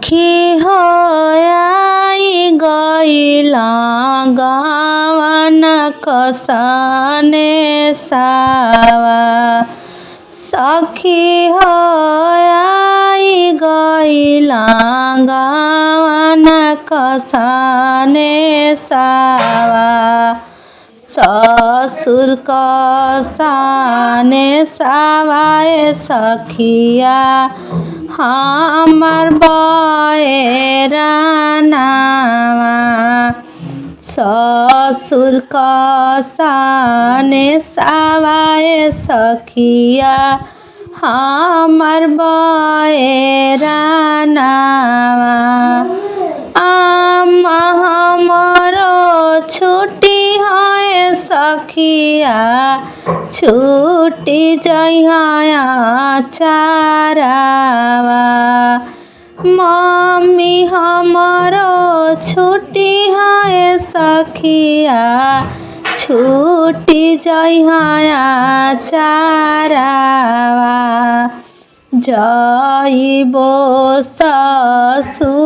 सखी हो आई गइला गवन कसने सावा। सखी हो आई गइला गवन कसने सावा। ससुर कसाने सावाए सखिया हमर बयरानावा। ससुर कसाने सावाए सखिया हमर बयरानावा। हमरो छुट्टी है सखिया छुट्टी जइहा चारावा। मम्मी हमरो छुट्टी है सखिया छुट्टी जइहा चारावा। जइबो ससुरावा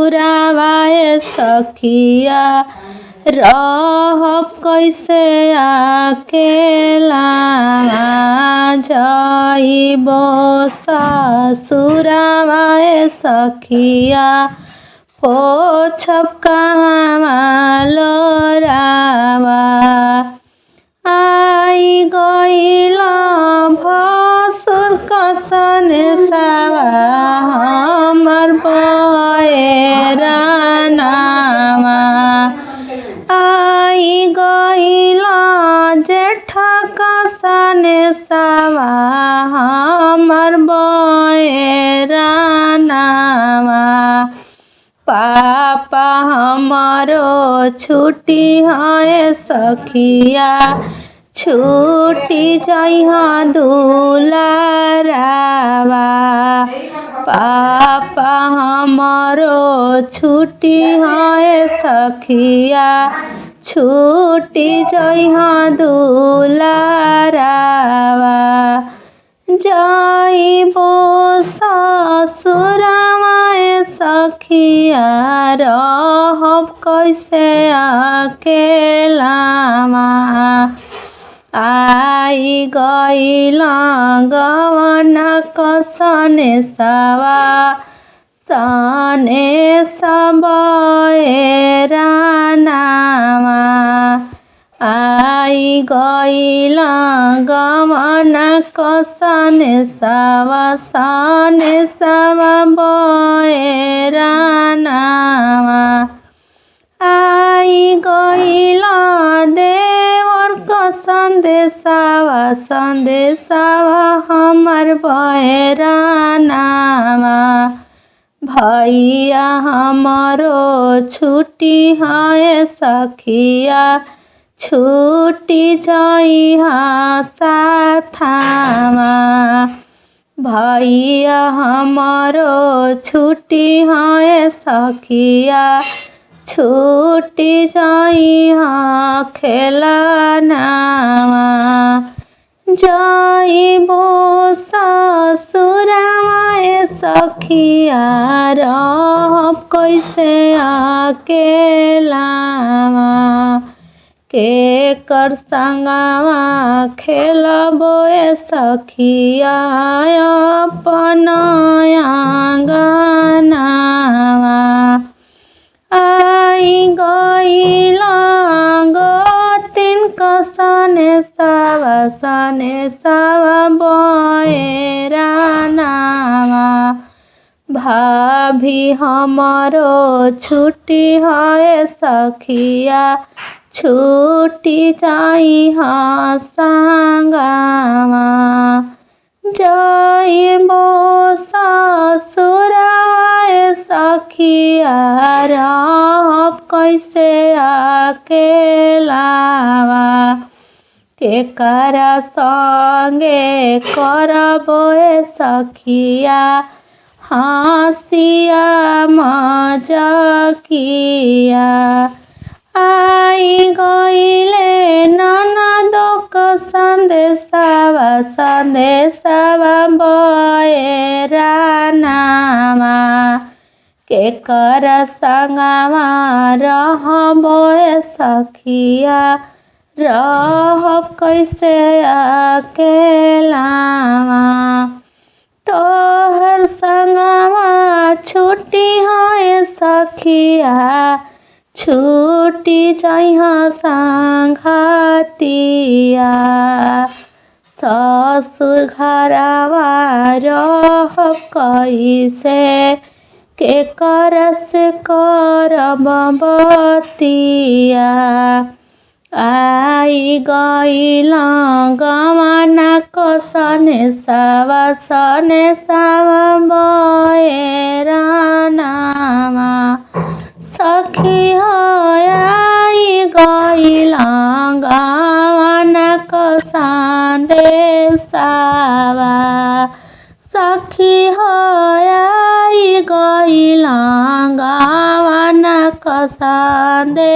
सखिया रहब कैसे अकेला। जइबो ससुरावा सखिया पोछब कहाँ लोरावा। आई गइला भसुर कसने सावा हमर बयरानावा। आई गइला जेठा कसने सावा हमर बयरानावा। पापा हमारो छुट्टी है सखिया छुट्टी जइहा दुलारावा। पापा हमारो छुट्टी है सखिया छुट्टी जइहा दुलारावा। जइबो ससुरावा सखिया रहब कैसे अकेलावा। आई गइला गवन कसने सावा सने सबयरानावा। आई गइला गवन कसने सावा सने सबयरानावा। आई गइला देवर संदेशावा संदेशावा हमर बयरानावा। भैया हमरो छुट्टी है सखिया छुट्टी जइहा साथावा। भैया हमरो छुट्टी है सखिया छुट्टी जइहा खेलनावा। जइबो ससुरावा सखिया रहब कैसे अकेलावा। केकर संगवा खेलबो सखिया अपन आंगनावा। आई गइला गोतिन कसने सावा सने सावा बयरानावा। भाभी हमारो छुट्टी है सखिया छुट्टी जइहा संगवा। जइबो ससुरावा सखिया रहब कैसे अकेलावा। केकरा संगे करबो सखिया हँसिया मजाकिया। आई गइले ननदो संदेशावा संदेशावा बयरानावा। केकर संगवा रहबो सखिया रहब कैसे अकेलावा। तोहर संगवा छुट्टी है सखिया छूटी जइह संगतिया। ससुर घरवा रहब कैसे केकर से करब बतिया। आई गइल गवाना कसने सवा बयरानामा। सखी हो आई गइल गवाना संदेशवा। सखी हो आई गइल गवाना संदेशवा।